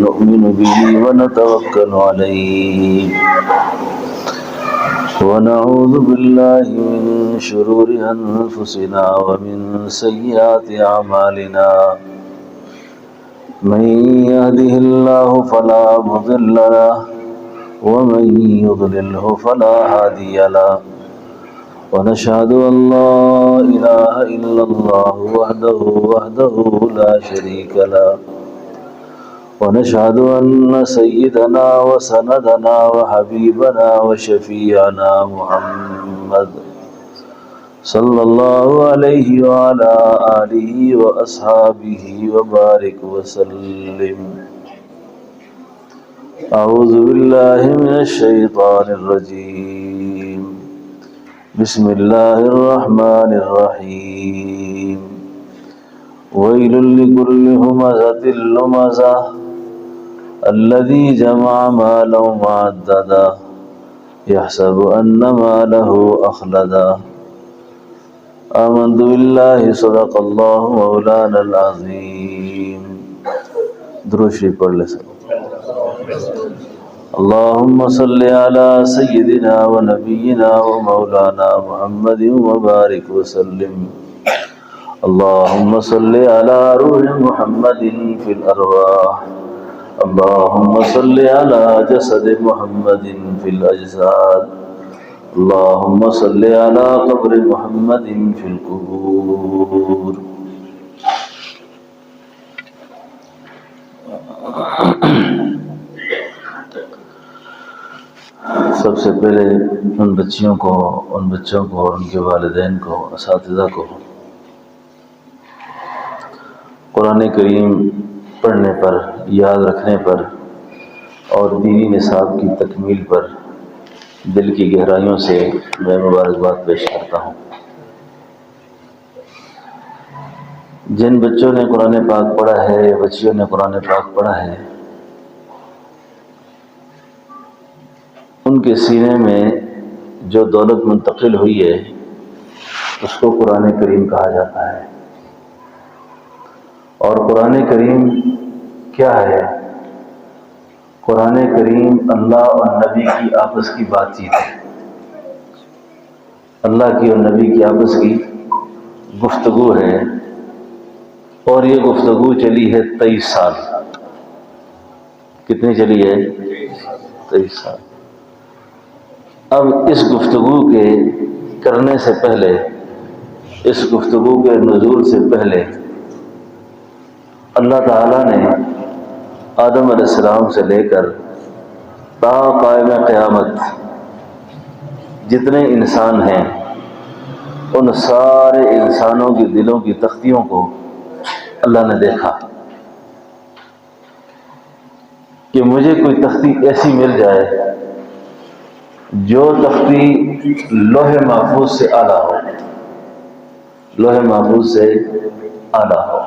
نؤمن به ونتوكل عليه ونعوذ بالله من شرور أنفسنا ومن سيئات أعمالنا من يهده الله فلا مضل له ومن يضلله فلا هادي له ونشهد أن لا إله إلا الله وحده لا شريك له ونشهد أن سيدنا وسندنا وحبيبنا وشفيعنا محمد صلى الله عليه وعلى آله وأصحابه وبارك وسلم. أعوذ بالله من الشيطان الرجيم. بسم الله الرحمن الرحيم. ويل لكل همزة لمزة الذي جمع مالا وعدده يحسب أن ماله أخلده. آمنت بالله صدق الله مولانا العظيم. درود شریف پڑھ لے سب. اللهم صل على سيدنا ونبينا ومولانا محمد وبارك وسلم. اللهم صل على روح محمد في الأرواح. اللهم صل على جسد محمد في الأجساد. اللهم صل على قبر محمد في القبور. سب سے پہلے ان بچوں کو اور ان کے والدین کو، اساتذہ کو قرآن کریم پڑھنے پر، یاد رکھنے پر اور دینی نصاب کی تکمیل پر دل کی گہرائیوں سے میں مبارکباد پیش کرتا ہوں. جن بچوں نے قرآن پاک پڑھا ہے، بچیوں نے قرآن پاک پڑھا ہے، ان کے سینے میں جو دولت منتقل ہوئی ہے اس کو قرآن کریم کہا جاتا ہے. اور قرآن کریم کیا ہے؟ قرآن کریم اللہ اور نبی کی آپس کی بات چیت ہے. اللہ کی اور نبی کی آپس کی گفتگو ہے، اور یہ گفتگو چلی ہے 23 سال. کتنی چلی ہے؟ 23 سال. اب اس گفتگو کے کرنے سے پہلے، اس گفتگو کے نزول سے پہلے اللہ تعالیٰ نے آدم علیہ السلام سے لے کر تا قائم قیامت جتنے انسان ہیں ان سارے انسانوں کے دلوں کی تختیوں کو اللہ نے دیکھا کہ مجھے کوئی تختی ایسی مل جائے جو تختی لوح محفوظ سے اعلیٰ ہو، لوح محفوظ سے اعلیٰ ہو،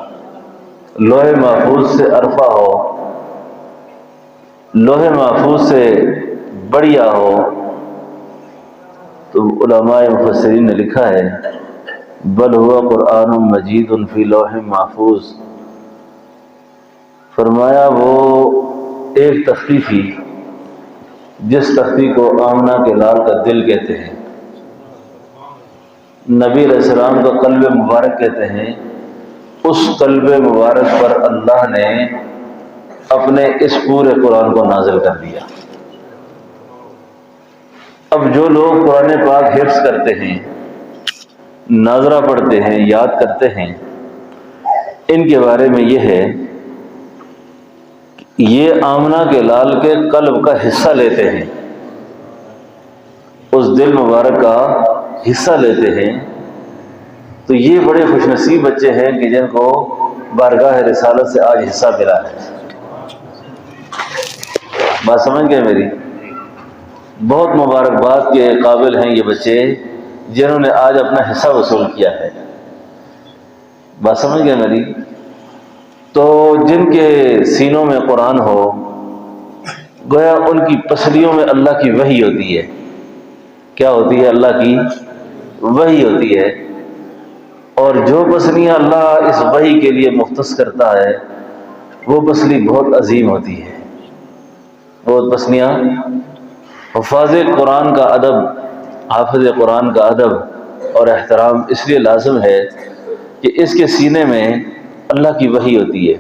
لوح محفوظ سے ارفع ہو، لوح محفوظ سے بڑھیا ہو. تو علماء مفسرین نے لکھا ہے بل ہوا قرآن مجید فی لوح محفوظ. فرمایا وہ ایک تختی تھی جس تختی کو آمنہ کے لال کا دل کہتے ہیں، نبی علیہ السلام کا قلب مبارک کہتے ہیں. اس قلب مبارک پر اللہ نے اپنے اس پورے قرآن کو نازل کر دیا. اب جو لوگ قرآن پاک حفظ کرتے ہیں، ناظرہ پڑھتے ہیں، یاد کرتے ہیں، ان کے بارے میں یہ ہے کہ یہ آمنہ کے لال کے قلب کا حصہ لیتے ہیں، اس دل مبارک کا حصہ لیتے ہیں. تو یہ بڑے خوش نصیب بچے ہیں کہ جن کو بارگاہ رسالت سے آج حصہ ملا ہے. بات سمجھ گئے میری؟ بہت مبارکباد کے قابل ہیں یہ بچے جنہوں نے آج اپنا حصہ وصول کیا ہے. بات سمجھ گئے میری؟ تو جن کے سینوں میں قرآن ہو، گویا ان کی پسلیوں میں اللہ کی وحی ہوتی ہے. کیا ہوتی ہے؟ اللہ کی وحی ہوتی ہے. اور جو پسلیاں اللہ اس وحی کے لیے مختص کرتا ہے وہ پسلی بہت عظیم ہوتی ہے. بہت پسلیاں حفاظ قرآن کا ادب، حافظ قرآن کا ادب اور احترام اس لیے لازم ہے کہ اس کے سینے میں اللہ کی وحی ہوتی ہے.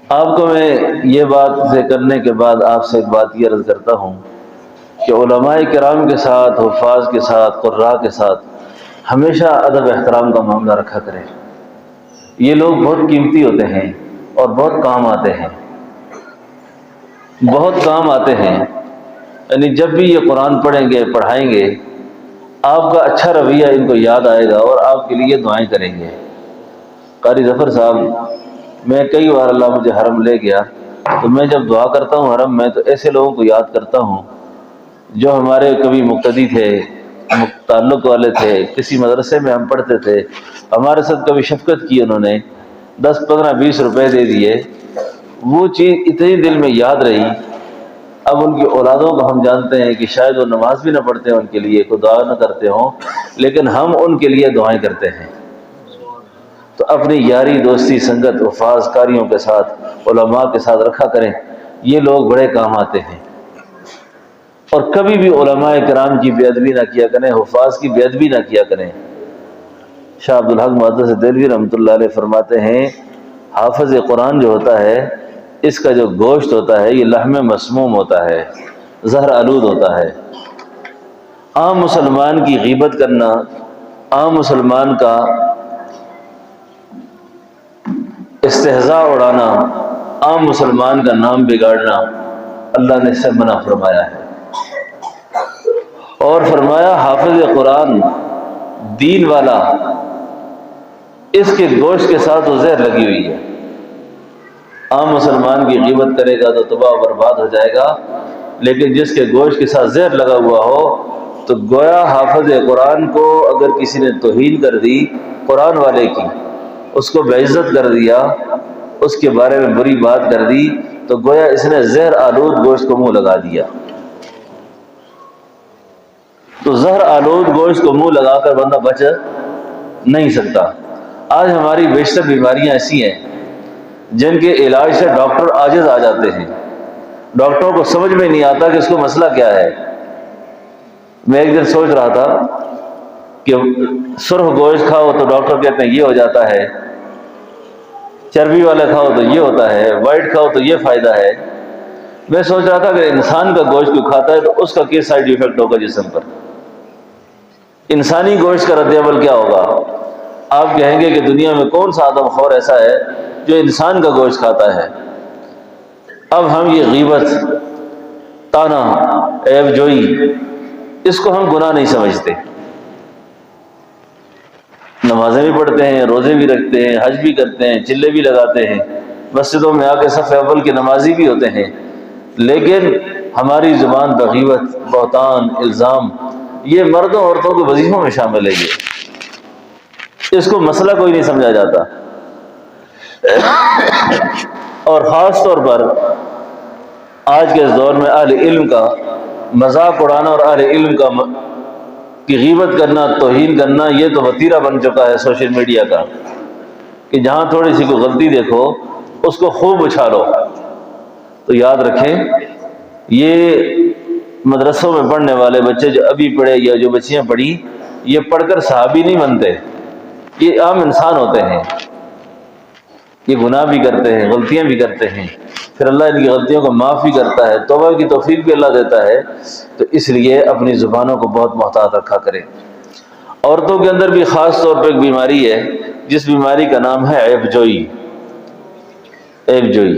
آپ کو میں یہ بات سے کرنے کے بعد آپ سے ایک بات یہ عرض کرتا ہوں کہ علماء کرام کے ساتھ، حفاظ کے ساتھ، قراء کے ساتھ ہمیشہ ادب احترام کا معاملہ رکھا کریں. یہ لوگ بہت قیمتی ہوتے ہیں اور بہت کام آتے ہیں، بہت کام آتے ہیں. یعنی جب بھی یہ قرآن پڑھیں گے، پڑھائیں گے، آپ کا اچھا رویہ ان کو یاد آئے گا اور آپ کے لیے دعائیں کریں گے. قاری ظفر صاحب، میں کئی بار اللہ مجھے حرم لے گیا تو میں جب دعا کرتا ہوں حرم میں تو ایسے لوگوں کو یاد کرتا ہوں جو ہمارے کبھی مقتدی تھے، تعلق والے تھے، کسی مدرسے میں ہم پڑھتے تھے، ہمارے ساتھ کبھی شفقت کی، انہوں نے 10 15 20 روپے دے دیے. وہ چیز اتنی دل میں یاد رہی. اب ان کی اولادوں کو ہم جانتے ہیں کہ شاید وہ نماز بھی نہ پڑھتے ہیں، ان کے لیے کوئی دعا نہ کرتے ہوں، لیکن ہم ان کے لیے دعائیں کرتے ہیں. تو اپنی یاری دوستی سنگت حفاظ کاریوں کے ساتھ، علماء کے ساتھ رکھا کریں. یہ لوگ بڑے کام آتے ہیں. اور کبھی بھی علماء کرام کی بے ادبی نہ کیا کریں، حفاظ کی بے ادبی نہ کیا کریں. شاہ عبدالحق محدث دہلوی رحمۃ اللہ علیہ فرماتے ہیں حافظ قرآن جو ہوتا ہے اس کا جو گوشت ہوتا ہے یہ لحم مسموم ہوتا ہے، زہر آلود ہوتا ہے. عام مسلمان کی غیبت کرنا، عام مسلمان کا استہزاء اڑانا، عام مسلمان کا نام بگاڑنا اللہ نے اس سے منع فرمایا ہے. اور فرمایا حافظ قرآن دین والا، اس کے گوشت کے ساتھ وہ زہر لگی ہوئی ہے. عام مسلمان کی غیبت کرے گا تو تباہ و برباد ہو جائے گا، لیکن جس کے گوشت کے ساتھ زہر لگا ہوا ہو تو گویا حافظ قرآن کو اگر کسی نے توہین کر دی قرآن والے کی، اس کو بے عزت کر دیا، اس کے بارے میں بری بات کر دی، تو گویا اس نے زہر آلود گوشت کو منہ لگا دیا. تو زہر آلود گوشت کو منہ لگا کر بندہ بچ نہیں سکتا. آج ہماری بیشتر بیماریاں ایسی ہیں جن کے علاج سے ڈاکٹر عاجز آ جاتے ہیں. ڈاکٹروں کو سمجھ میں نہیں آتا کہ اس کو مسئلہ کیا ہے. میں ایک دن سوچ رہا تھا کہ سرخ گوشت کھاؤ تو ڈاکٹر کہتے ہیں یہ ہو جاتا ہے، چربی والا کھاؤ تو یہ ہوتا ہے، وائٹ کھاؤ تو یہ فائدہ ہے. میں سوچ رہا تھا کہ انسان کا گوشت کو کھاتا ہے تو اس کا کیا سائیڈ ایفیکٹ ہوگا جسم پر، انسانی گوشت کا رد عمل کیا ہوگا. آپ کہیں گے کہ دنیا میں کون سا آدم خور ایسا ہے جو انسان کا گوشت کھاتا ہے. اب ہم یہ غیبت، طعنہ، عیب جوئی، اس کو ہم گناہ نہیں سمجھتے. نمازیں بھی پڑھتے ہیں، روزے بھی رکھتے ہیں، حج بھی کرتے ہیں، چلے بھی لگاتے ہیں، مسجدوں میں آ کے صف اول کے نمازی بھی ہوتے ہیں، لیکن ہماری زبان بغیبت، بہتان، الزام، یہ مردوں عورتوں کے وظیفوں میں شامل ہے. اس کو مسئلہ کوئی نہیں سمجھا جاتا. اور خاص طور پر آج کے اس دور میں اہل علم کا مذاق اڑانا اور اہل علم کی غیبت کرنا، توہین کرنا، یہ تو وتیرہ بن چکا ہے سوشل میڈیا کا، کہ جہاں تھوڑی سی کوئی غلطی دیکھو اس کو خوب اچھالو. تو یاد رکھیں یہ مدرسوں میں پڑھنے والے بچے جو ابھی پڑھے یا جو بچیاں پڑھی، یہ پڑھ کر صحابی نہیں بنتے، یہ عام انسان ہوتے ہیں. یہ گناہ بھی کرتے ہیں، غلطیاں بھی کرتے ہیں، پھر اللہ ان کی غلطیوں کو معاف بھی کرتا ہے، توبہ کی توفیق بھی اللہ دیتا ہے. تو اس لیے اپنی زبانوں کو بہت محتاط رکھا کریں. عورتوں کے اندر بھی خاص طور پہ ایک بیماری ہے جس بیماری کا نام ہے عیب جوئی. عیب جوئی،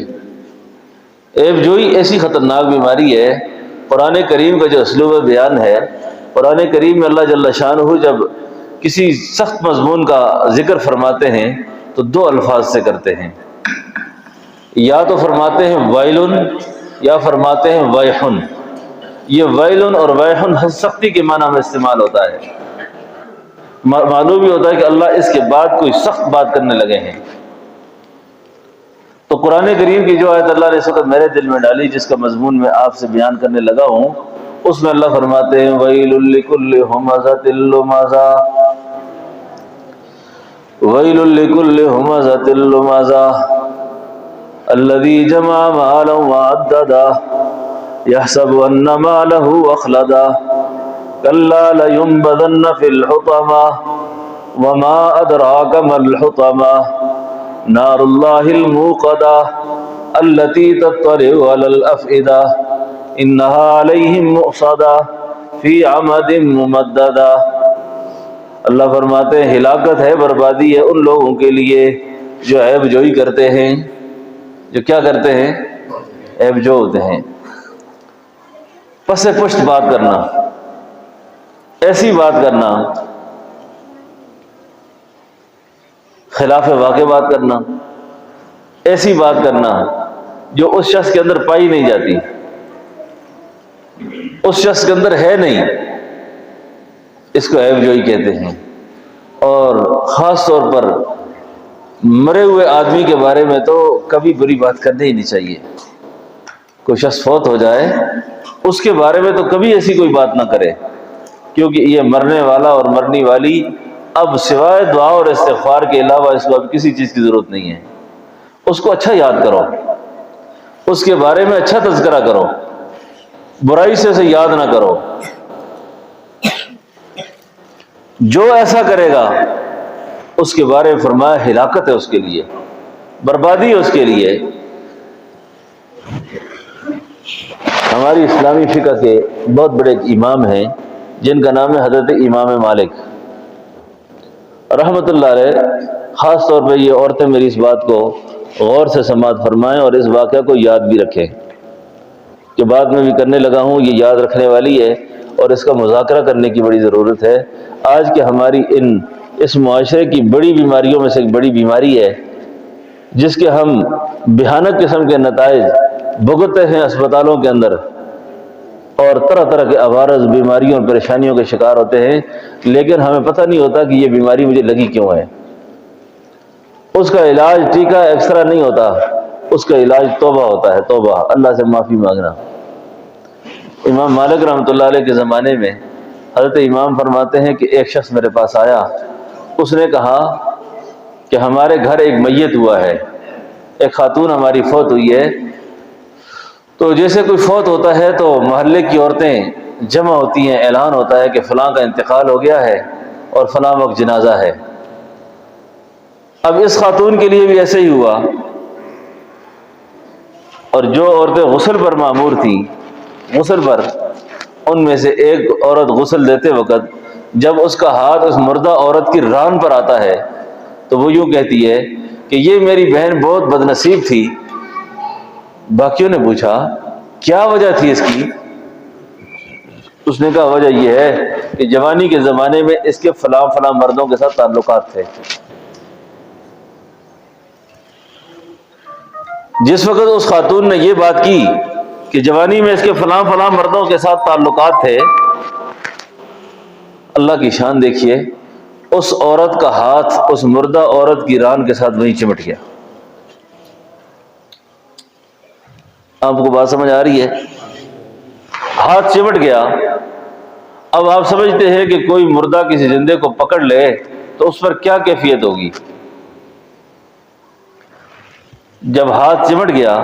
عیب جوئی ایسی خطرناک بیماری ہے. قرآن کریم کا جو اسلوب بیان ہے، قرآن کریم میں اللہ جل شانہ جب کسی سخت مضمون کا ذکر فرماتے ہیں تو دو الفاظ سے کرتے ہیں، یا تو فرماتے ہیں ویلن یا فرماتے ہیں ویحن. یہ ویلن اور ویحن سختی کے معنی میں استعمال ہوتا ہے. معلوم ہی ہوتا ہے کہ اللہ اس کے بعد کوئی سخت بات کرنے لگے ہیں. تو قرآن کریم کی جو آیت اللہ نے اس وقت میرے دل میں ڈالی، جس کا مضمون میں آپ سے بیان کرنے لگا ہوں، اس میں اللہ فرماتے ہیں وَيْلٌ لِّكُلِّ هُمَزَةٍ لُّمَزَةٍ ویل لکل ہمزۃ لمزہ الذی جمع مالا وعددہ یحسب ان مالہ اخلدہ کلا لینبذن فی الحطمہ وما ادراک ما الحطمہ نار اللہ الموقدہ التي تطلع على الافئدہ انہا علیہم مؤصدہ فی عمد ممددہ۔ اللہ فرماتے ہیں ہلاکت ہے، بربادی ہے ان لوگوں کے لیے جو عیب جوئی کرتے ہیں، جو کیا کرتے ہیں؟ عیب جو ہوتے ہیں، پس پشت بات کرنا، ایسی بات کرنا، خلاف واقع بات کرنا، ایسی بات کرنا جو اس شخص کے اندر پائی نہیں جاتی، اس شخص کے اندر ہے نہیں، اس کو عیب جوئی کہتے ہیں۔ اور خاص طور پر مرے ہوئے آدمی کے بارے میں تو کبھی بری بات کرنے ہی نہیں چاہیے۔ کوئی شخص فوت ہو جائے اس کے بارے میں تو کبھی ایسی کوئی بات نہ کرے، کیونکہ یہ مرنے والا اور مرنی والی اب سوائے دعا اور استغفار کے علاوہ اس کو اب کسی چیز کی ضرورت نہیں ہے۔ اس کو اچھا یاد کرو، اس کے بارے میں اچھا تذکرہ کرو، برائی سے اسے یاد نہ کرو۔ جو ایسا کرے گا اس کے بارے میں فرمایا ہلاکت ہے اس کے لیے، بربادی ہے اس کے لیے۔ ہماری اسلامی فقہ کے بہت بڑے ایک امام ہیں جن کا نام ہے حضرت امام مالک رحمۃ اللہ علیہ۔ خاص طور پہ یہ عورتیں میری اس بات کو غور سے سماعت فرمائیں اور اس واقعہ کو یاد بھی رکھیں، کہ بعد میں بھی کرنے لگا ہوں، یہ یاد رکھنے والی ہے اور اس کا مذاکرہ کرنے کی بڑی ضرورت ہے۔ آج کے ہماری اس معاشرے کی بڑی بیماریوں میں سے ایک بڑی بیماری ہے جس کے ہم بھیانک قسم کے نتائج بھگتتے ہیں اسپتالوں کے اندر، اور طرح طرح کے عوارض بیماریوں اور پریشانیوں کے شکار ہوتے ہیں، لیکن ہمیں پتہ نہیں ہوتا کہ یہ بیماری مجھے لگی کیوں ہے۔ اس کا علاج ٹیکہ ایکسرا نہیں ہوتا، اس کا علاج توبہ ہوتا ہے، توبہ، اللہ سے معافی مانگنا۔ امام مالک رحمۃ اللہ علیہ کے زمانے میں حضرت امام فرماتے ہیں کہ ایک شخص میرے پاس آیا، اس نے کہا کہ ہمارے گھر ایک میت ہوا ہے، ایک خاتون ہماری فوت ہوئی ہے، تو جیسے کوئی فوت ہوتا ہے تو محلے کی عورتیں جمع ہوتی ہیں، اعلان ہوتا ہے کہ فلاں کا انتقال ہو گیا ہے اور فلاں وقت جنازہ ہے۔ اب اس خاتون کے لیے بھی ایسے ہی ہوا، اور جو عورتیں غسل پر مامور تھیں، غسل پر، ان میں سے ایک عورت غسل دیتے وقت جب اس کا ہاتھ اس مردہ عورت کی ران پر آتا ہے تو وہ یوں کہتی ہے کہ یہ میری بہن بہت بدنصیب تھی۔ باقیوں نے پوچھا کیا وجہ تھی اس کی؟ اس نے کہا وجہ یہ ہے کہ جوانی کے زمانے میں اس کے فلاں فلاں مردوں کے ساتھ تعلقات تھے۔ جس وقت اس خاتون نے یہ بات کی کہ جوانی میں اس کے فلاں فلاں مردوں کے ساتھ تعلقات تھے، اللہ کی شان دیکھیے، اس عورت کا ہاتھ اس مردہ عورت کی ران کے ساتھ وہیں چمٹ گیا۔ آپ کو بات سمجھ آ رہی ہے؟ ہاتھ چمٹ گیا۔ اب آپ سمجھتے ہیں کہ کوئی مردہ کسی زندے کو پکڑ لے تو اس پر کیا کیفیت ہوگی؟ جب ہاتھ چمٹ گیا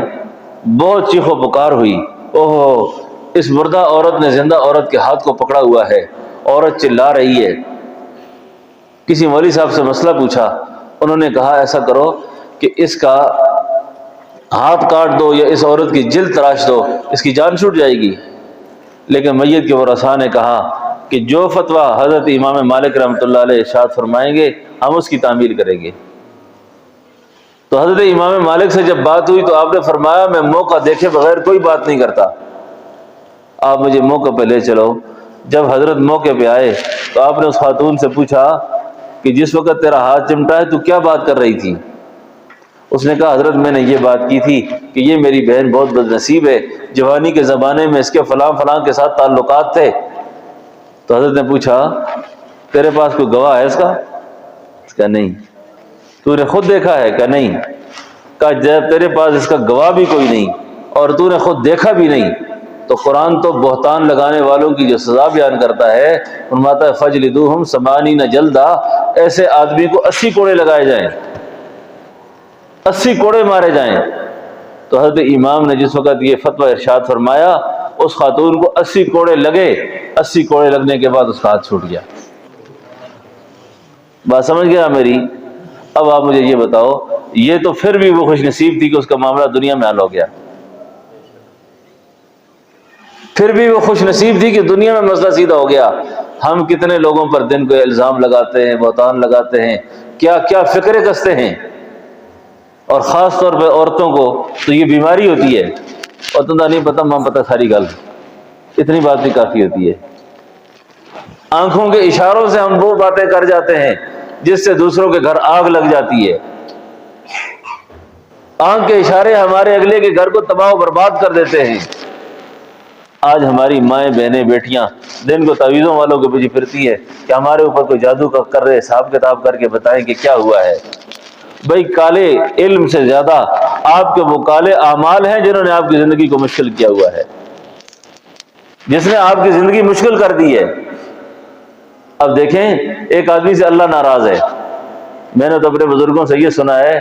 بہت چیخ و پکار ہوئی، اوہ اس مردہ عورت نے زندہ عورت کے ہاتھ کو پکڑا ہوا ہے، عورت چلا رہی ہے۔ کسی مولوی صاحب سے مسئلہ پوچھا، انہوں نے کہا ایسا کرو کہ اس کا ہاتھ کاٹ دو یا اس عورت کی جلد تراش دو، اس کی جان چھوٹ جائے گی۔ لیکن میت کے ورثاء نے کہا کہ جو فتویٰ حضرت امام مالک رحمۃ اللہ علیہ ارشاد فرمائیں گے ہم اس کی تعمیل کریں گے۔ تو حضرت امام مالک سے جب بات ہوئی تو آپ نے فرمایا میں موقع دیکھے بغیر کوئی بات نہیں کرتا، آپ مجھے موقع پہ لے چلو۔ جب حضرت موقع پہ آئے تو آپ نے اس خاتون سے پوچھا کہ جس وقت تیرا ہاتھ چمٹا ہے تو کیا بات کر رہی تھی؟ اس نے کہا حضرت میں نے یہ بات کی تھی کہ یہ میری بہن بہت بدنصیب ہے، جوانی کے زمانے میں اس کے فلاں فلاں کے ساتھ تعلقات تھے۔ تو حضرت نے پوچھا تیرے پاس کوئی گواہ ہے اس کا؟ اس کا نہیں۔ تو نے خود دیکھا ہے؟ کہ نہیں۔ کہا جب تیرے پاس اس کا گواہ بھی کوئی نہیں اور تو نے خود دیکھا بھی نہیں تو قرآن تو بہتان لگانے والوں کی جو سزا بیان کرتا ہے، فرماتا ہے فجلدوہم 80 جلدہ، ایسے آدمی کو 80 کوڑے لگائے جائیں، 80 کوڑے مارے جائیں۔ تو حضرت امام نے جس وقت یہ فتویٰ ارشاد فرمایا، اس خاتون کو 80 کوڑے لگے، 80 کوڑے لگنے کے بعد اس کا ہاتھ چھوٹ گیا۔ بات سمجھ گیا میری؟ اب آپ مجھے یہ بتاؤ، یہ تو پھر بھی وہ خوش نصیب تھی کہ اس کا معاملہ دنیا میں حل ہو گیا، پھر بھی وہ خوش نصیب تھی کہ دنیا میں مسئلہ سیدھا ہو گیا۔ ہم کتنے لوگوں پر دن کو الزام لگاتے ہیں، بہتان لگاتے ہیں، کیا کیا فکریں کستے ہیں، اور خاص طور پہ عورتوں کو تو یہ بیماری ہوتی ہے، اور تم نہیں پتہ ماں پتہ ساری گل، اتنی بات بھی کافی ہوتی ہے۔ آنکھوں کے اشاروں سے ہم وہ باتیں کر جاتے ہیں جس سے دوسروں کے گھر آگ لگ جاتی ہے۔ آنکھ کے اشارے ہمارے اگلے کے گھر کو تباہ و برباد کر دیتے ہیں۔ آج ہماری مائیں بہنیں بیٹیاں دن کو تعویذوں والوں کے پیچھے پھرتی ہے کہ ہمارے اوپر کوئی جادو کر رہے، حساب کتاب کر کے بتائیں کہ کیا ہوا ہے۔ بھائی کالے علم سے زیادہ آپ کے وہ کالے اعمال ہیں جنہوں نے آپ کی زندگی کو مشکل کیا ہوا ہے، جس نے آپ کی زندگی مشکل کر دی ہے۔ اب دیکھیں، ایک آدمی سے اللہ ناراض ہے، میں نے تو اپنے بزرگوں سے یہ سنا ہے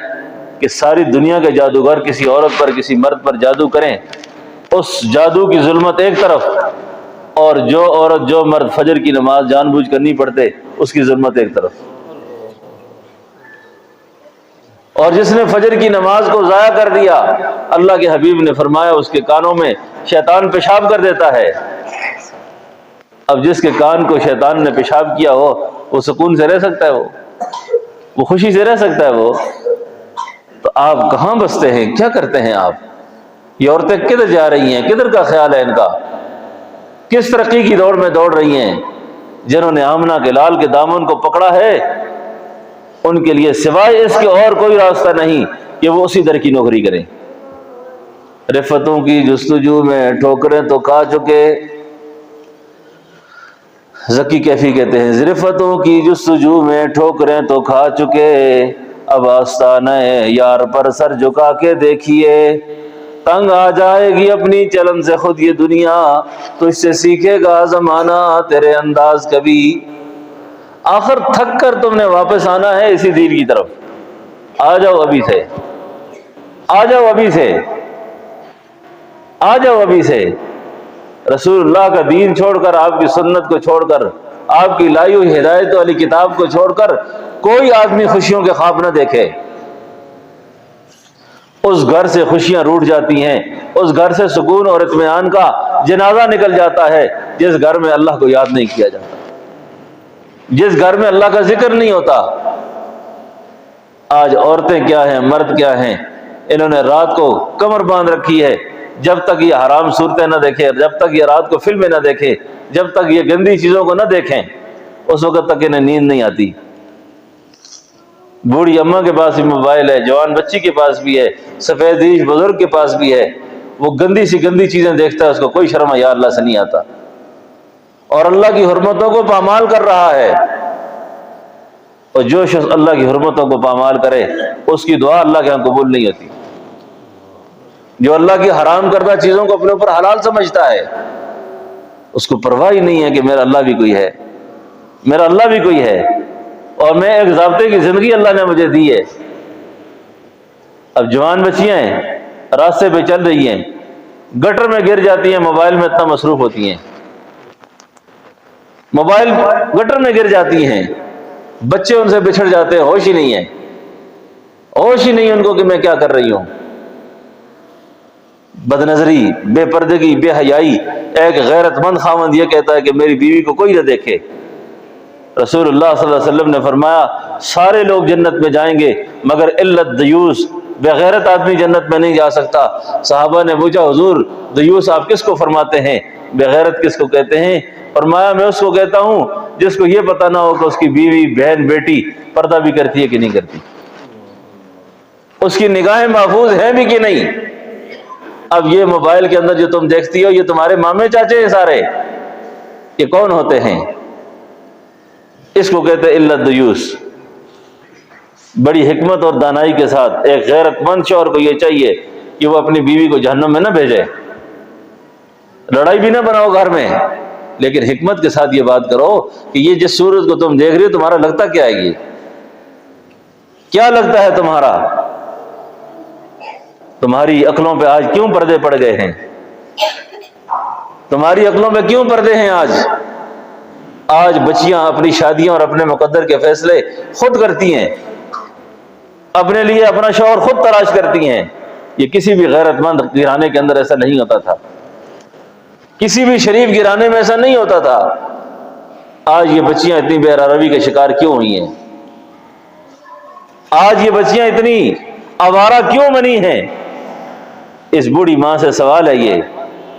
کہ ساری دنیا کے جادوگر کسی عورت پر کسی مرد پر جادو کریں، اس جادو کی ظلمت ایک طرف، اور جو عورت جو مرد فجر کی نماز جان بوجھ کر نہیں پڑھتے اس کی ظلمت ایک طرف۔ اور جس نے فجر کی نماز کو ضائع کر دیا، اللہ کے حبیب نے فرمایا اس کے کانوں میں شیطان پیشاب کر دیتا ہے۔ اب جس کے کان کو شیطان نے پیشاب کیا ہو، وہ سکون سے رہ سکتا ہے؟ وہ خوشی سے رہ سکتا ہے؟ وہ تو آپ کہاں بستے ہیں؟ کیا کرتے ہیں آپ؟ یہ عورتیں کدھر جا رہی ہیں؟ کدھر کا خیال ہے ان کا؟ کس ترقی کی دوڑ میں دوڑ رہی ہیں؟ جنہوں نے آمنہ کے لال کے دامن کو پکڑا ہے، ان کے لیے سوائے اس کے اور کوئی راستہ نہیں کہ وہ اسی در کی نوکری کریں۔ رفتوں کی جستجو میں ٹھوکریں تو کھا چکے، ذکی کیفی کہتے ہیں رفتوں کی جستجو میں ٹھوکریں تو کھا چکے، اب آستانہ یار پر سر جھکا کے دیکھیے، تنگ آ جائے گی اپنی چلن سے خود یہ دنیا، تو اس سے سیکھے گا زمانہ تیرے انداز کبھی۔ آخر تھک کر تم نے واپس آنا ہے اسی دین کی طرف، آ جاؤ ابھی سے، آ جاؤ ابھی سے، آ جاؤ ابھی سے۔ رسول اللہ کا دین چھوڑ کر، آپ کی سنت کو چھوڑ کر، آپ کی لائی ہوئی ہدایت والی کتاب کو چھوڑ کر کوئی آدمی خوشیوں کے خواب نہ دیکھے۔ اس گھر سے خوشیاں روٹ جاتی ہیں، اس گھر سے سکون اور اطمینان کا جنازہ نکل جاتا ہے جس گھر میں اللہ کو یاد نہیں کیا جاتا، جس گھر میں اللہ کا ذکر نہیں ہوتا۔ آج عورتیں کیا ہیں، مرد کیا ہیں، انہوں نے رات کو کمر باندھ رکھی ہے، جب تک یہ حرام صورتیں نہ دیکھیں، جب تک یہ رات کو فلمیں نہ دیکھیں، جب تک یہ گندی چیزوں کو نہ دیکھیں، اس وقت تک انہیں نیند نہیں آتی۔ بوڑھی اماں کے پاس بھی موبائل ہے، جوان بچی کے پاس بھی ہے، سفید ریش بزرگ کے پاس بھی ہے، وہ گندی سی گندی چیزیں دیکھتا ہے، اس کو کوئی شرم یا اللہ سے نہیں آتا، اور اللہ کی حرمتوں کو پامال کر رہا ہے۔ اور جو شخص اللہ کی حرمتوں کو پامال کرے اس کی دعا اللہ کے ہاں قبول نہیں ہوتی۔ جو اللہ کی حرام کردہ چیزوں کو اپنے اوپر حلال سمجھتا ہے، اس کو پرواہ ہی نہیں ہے کہ میرا اللہ بھی کوئی ہے، میرا اللہ بھی کوئی ہے، اور میں ایک ضابطے کی زندگی اللہ نے مجھے دی ہے۔ اب جوان بچیاں ہیں، راستے پہ چل رہی ہیں، گٹر میں گر جاتی ہیں، موبائل میں اتنا مصروف ہوتی ہیں، موبائل گٹر میں گر جاتی ہیں، بچے ان سے بچھڑ جاتے ہیں، ہوش ہی نہیں ہے، ہوش ہی نہیں ان کو کہ میں کیا کر رہی ہوں۔ بد نظری، بے پردگی، بے حیائی۔ ایک غیرت مند خاوند یہ کہتا ہے کہ میری بیوی کو کوئی نہ دیکھے۔ رسول اللہ صلی اللہ علیہ وسلم نے فرمایا سارے لوگ جنت میں جائیں گے مگر الا الدیوس، بے غیرت آدمی جنت میں نہیں جا سکتا۔ صحابہ نے پوچھا حضور دیوس آپ کس کو فرماتے ہیں، بے غیرت کس کو کہتے ہیں؟ فرمایا میں اس کو کہتا ہوں جس کو یہ پتہ نہ ہو کہ اس کی بیوی بہن بیٹی پردہ بھی کرتی ہے کہ نہیں کرتی، اس کی نگاہیں محفوظ ہیں بھی کہ نہیں۔ اب یہ موبائل کے اندر جو تم دیکھتی ہو یہ تمہارے مامے چاچے ہیں سارے، یہ کون ہوتے ہیں؟ اس کو کہتے ہیں الا الدیوس۔ بڑی حکمت اور دانائی کے ساتھ ایک غیرت مند شوہر کو یہ چاہیے کہ وہ اپنی بیوی کو جہنم میں نہ بھیجے۔ لڑائی بھی نہ بناؤ گھر میں، لیکن حکمت کے ساتھ یہ بات کرو کہ یہ جس صورت کو تم دیکھ رہے ہو تمہارا لگتا کیا ہے، یہ کیا لگتا ہے تمہارا؟ تمہاری عقلوں پہ آج کیوں پردے پڑ گئے ہیں؟ تمہاری عقلوں پہ کیوں پردے ہیں آج؟ آج بچیاں اپنی شادیاں اور اپنے مقدر کے فیصلے خود کرتی ہیں، اپنے لیے اپنا شوہر خود تلاش کرتی ہیں۔ یہ کسی بھی غیرت مند گھرانے کے اندر ایسا نہیں ہوتا تھا، کسی بھی شریف گھرانے میں ایسا نہیں ہوتا تھا۔ آج یہ بچیاں اتنی بے روی کا شکار کیوں ہوئی ہیں؟ آج یہ بچیاں اتنی آوارہ کیوں بنی ہیں؟ اس بوڑھی ماں سے سوال ہے یہ۔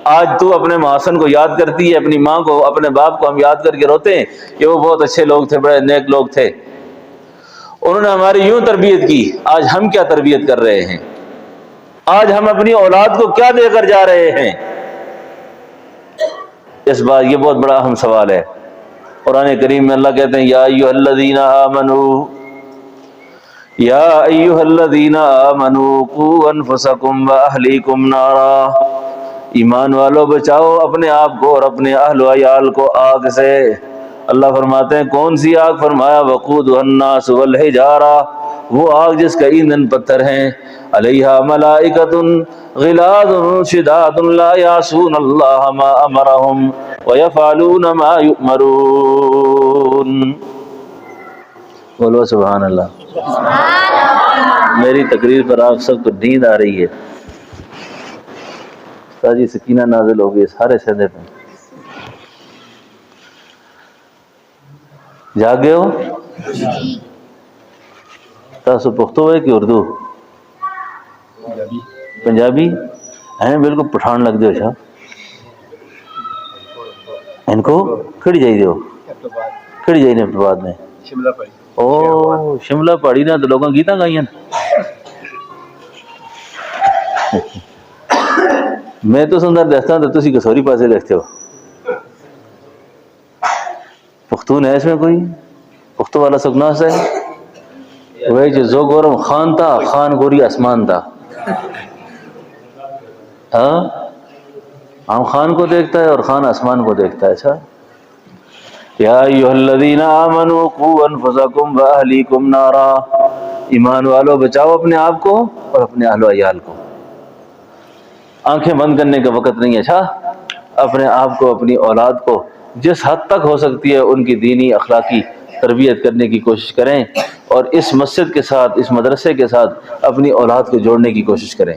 آج تو اپنے محسن کو یاد کرتی ہے، اپنی ماں کو، اپنے باپ کو ہم یاد کر کے روتے ہیں کہ وہ بہت اچھے لوگ تھے، بڑے نیک لوگ تھے، انہوں نے ہماری یوں تربیت کی۔ آج ہم کیا تربیت کر رہے ہیں؟ آج ہم اپنی اولاد کو کیا دے کر جا رہے ہیں؟ اس بات یہ بہت بڑا اہم سوال ہے۔ قرآن کریم میں اللہ کہتے ہیں یا ایھا الذین آمنوا، یا ایھا الذین آمنوا قوا انفسکم واہلیکم نارا، ایمان والو بچاؤ اپنے آپ کو اور اپنے اہل و عیال کو آگ سے۔ اللہ فرماتے ہیں کون سی آگ؟ فرمایا وقودھا الناس والحجارہ، وہ آگ جس کا ایندھن پتھر ہیں، علیہا ملائکۃ غلاظ شداد لا یعصون اللہ ما امرہم ویفعلون ما یؤمرون۔ بولو سبحان اللہ۔ میری تقریر پر آپ سب کو نیند آ رہی ہے، تاجی سکینہ نازل ہو گئی سارے سیدے پہ، جاگے ہو؟ تاسو پختو ہے کہ اردو؟ پنجابی ہیں، بالکل پٹھان لگ دے ہو۔ ان کو کھڑ جائی ہو، کھڑ جائی نے بعد میں او شملہ پہاڑی نہ تو لوگوں گیتاں گائیاں۔ میں تو سندر دیکھتا ہوں تو تسی کسوری پاسے دیکھتے ہو۔ پختون ہے اس میں کوئی؟ پختو والا سکناس ہے؟ وہ جو زو گورم خان تھا، خان گوری آسمان تھا۔ ہاں ہم خان کو دیکھتا ہے اور خان آسمان کو دیکھتا ہے۔ اچھا یا ایھا الذین آمنوا قوا انفسکم واہلیکم نارا، ایمان والو بچاؤ اپنے آپ کو اور اپنے اہل و عیال کو۔ آنکھیں بند کرنے کا وقت نہیں ہے۔ اچھا اپنے آپ کو، اپنی اولاد کو جس حد تک ہو سکتی ہے ان کی دینی اخلاقی تربیت کرنے کی کوشش کریں، اور اس مسجد کے ساتھ، اس مدرسے کے ساتھ اپنی اولاد کو جوڑنے کی کوشش کریں،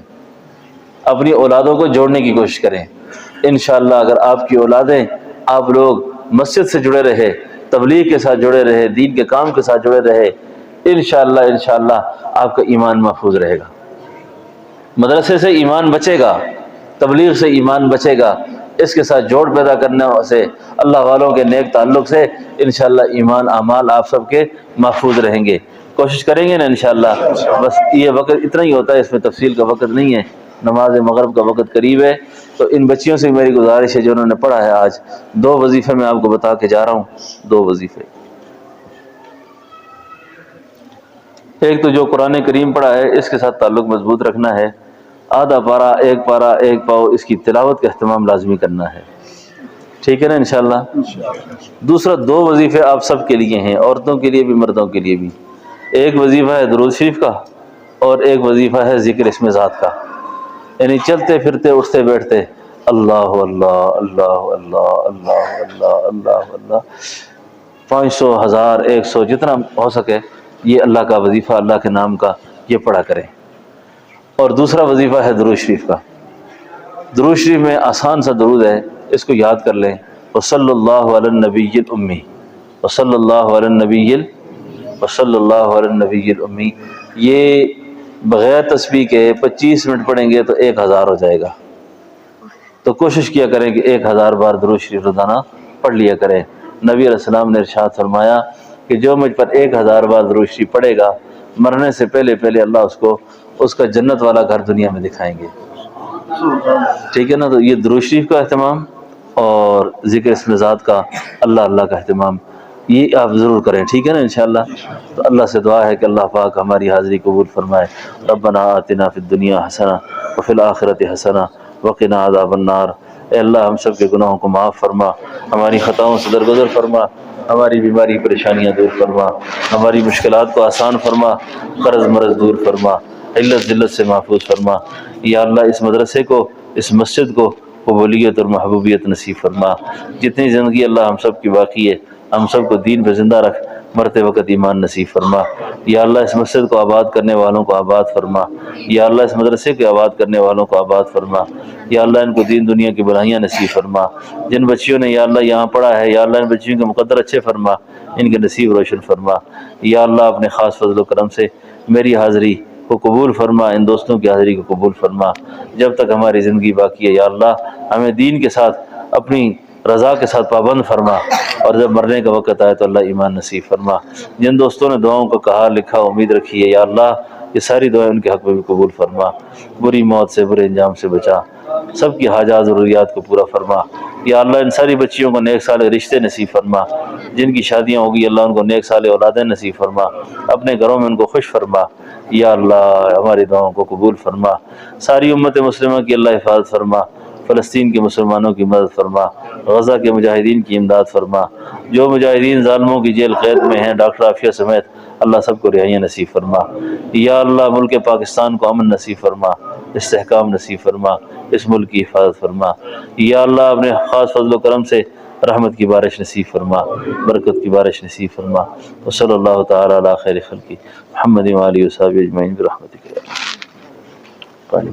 اپنی اولادوں کو جوڑنے کی کوشش کریں۔ انشاءاللہ اگر آپ کی اولادیں، آپ لوگ مسجد سے جڑے رہے، تبلیغ کے ساتھ جڑے رہے، دین کے کام کے ساتھ جڑے رہے، انشاءاللہ آپ کا ایمان محفوظ رہے گا۔ مدرسے سے ایمان بچے گا، تبلیغ سے ایمان بچے گا، اس کے ساتھ جوڑ پیدا کرنے سے، اللہ والوں کے نیک تعلق سے انشاءاللہ ایمان اعمال آپ سب کے محفوظ رہیں گے۔ کوشش کریں گے نا انشاءاللہ۔ بس یہ وقت اتنا ہی ہوتا ہے، اس میں تفصیل کا وقت نہیں ہے، نماز مغرب کا وقت قریب ہے۔ تو ان بچیوں سے میری گزارش ہے جو انہوں نے پڑھا ہے آج، 2 وظیفے میں آپ کو بتا کے جا رہا ہوں، 2 وظیفے۔ ایک تو جو قرآن کریم پڑھا ہے اس کے ساتھ تعلق مضبوط رکھنا ہے، آدھا پارہ، ایک پاؤ اس کی تلاوت کا اہتمام لازمی کرنا ہے، ٹھیک ہے نا انشاءاللہ۔ دوسرا 2 وظیفے آپ سب کے لیے ہیں، عورتوں کے لیے بھی مردوں کے لیے بھی۔ ایک وظیفہ ہے درود شریف کا، اور ایک وظیفہ ہے ذکر اسم ذات کا، یعنی چلتے پھرتے اٹھتے بیٹھتے اللہ اللہ اللہ اللہ اللہ اللہ اللہ اللہ 500 1000 100 جتنا ہو سکے یہ اللہ کا وظیفہ، اللہ کے نام کا یہ پڑھا کریں۔ اور دوسرا وظیفہ ہے درود شریف کا۔ درود شریف میں آسان سا درود ہے، اس کو یاد کر لیں، وصلی اللہ علی النبی الامی، وصلی اللہ علی النبی وصلی اللہ علی النبی الامی۔ یہ بغیر تسبیح کے 25 منٹ پڑھیں گے تو 1000 ہو جائے گا۔ تو کوشش کیا کریں کہ 1000 بار درود شریف روزانہ پڑھ لیا کریں۔ نبی علیہ السلام نے ارشاد فرمایا کہ جو مجھ پر 1000 بار درود شریف پڑھے گا، مرنے سے پہلے پہلے اللہ اس کو اس کا جنت والا گھر دنیا میں دکھائیں گے، ٹھیک ہے نا۔ تو یہ درود شریف کا اہتمام اور ذکر اسم ذات کا، اللہ اللہ کا اہتمام، یہ آپ ضرور کریں، ٹھیک ہے نا انشاءاللہ۔ تو اللہ سے دعا ہے کہ اللہ پاک ہماری حاضری قبول فرمائے۔ ربنا آتنا فی الدنیا حسنہ وفی الآخرۃ حسنہ وقنا عذاب النار۔ اے اللہ ہم سب کے گناہوں کو معاف فرما، ہماری خطاؤں سے درگزر فرما، ہماری بیماری پریشانیاں دور فرما، ہماری مشکلات کو آسان فرما، قرض مرض دور فرما، علت ذلت سے محفوظ فرما۔ یا اللہ اس مدرسے کو، اس مسجد کو قبولیت اور محبوبیت نصیب فرما۔ جتنی زندگی اللہ ہم سب کی باقی ہے، ہم سب کو دین پہ زندہ رکھ، مرتے وقت ایمان نصیب فرما۔ یا اللہ اس مسجد کو آباد کرنے والوں کو آباد فرما، یا اللہ اس مدرسے کو آباد کرنے والوں کو آباد فرما۔ یا اللہ ان کو دین دنیا کی بھلائیاں نصیب فرما۔ جن بچیوں نے یا اللہ یہاں پڑھا ہے، یا اللہ ان بچیوں کے مقدر اچھے فرما، ان کے نصیب روشن فرما۔ یا اللہ اپنے خاص فضل و کرم سے میری حاضری کو قبول فرما، ان دوستوں کی حاضری کو قبول فرما۔ جب تک ہماری زندگی باقی ہے یا اللہ ہمیں دین کے ساتھ، اپنی رضا کے ساتھ پابند فرما، اور جب مرنے کا وقت آئے تو اللہ ایمان نصیب فرما۔ جن دوستوں نے دعاؤں کو کہا لکھا امید رکھی ہے یا اللہ یہ ساری دعائیں ان کے حق میں بھی قبول فرما، بری موت سے برے انجام سے بچا، سب کی حاجات ضروریات کو پورا فرما۔ یا اللہ ان ساری بچیوں کو نیک صالح رشتے نصیب فرما، جن کی شادیاں ہوگی اللہ ان کو نیک صالح اولادیں نصیب فرما، اپنے گھروں میں ان کو خوش فرما۔ یا اللہ ہماری دعاؤں کو قبول فرما، ساری امت مسلمہ کی اللہ حفاظت فرما، فلسطین کے مسلمانوں کی مدد فرما، غزہ کے مجاہدین کی امداد فرما، جو مجاہدین ظالموں کی جیل قید میں ہیں ڈاکٹر عافیہ سمیت اللہ سب کو رہائیاں نصیب فرما۔ یا اللہ ملک پاکستان کو امن نصیب فرما، استحکام نصیب فرما، اس ملک کی حفاظت فرما۔ یا اللہ اپنے خاص فضل و کرم سے رحمت کی بارش نصیب فرما، برکت کی بارش نصیب فرما۔ وصلی اللہ تعالی علی خیر خلقی محمد و آلہ و صحبہ اجمعین برحمتک یا اللہ۔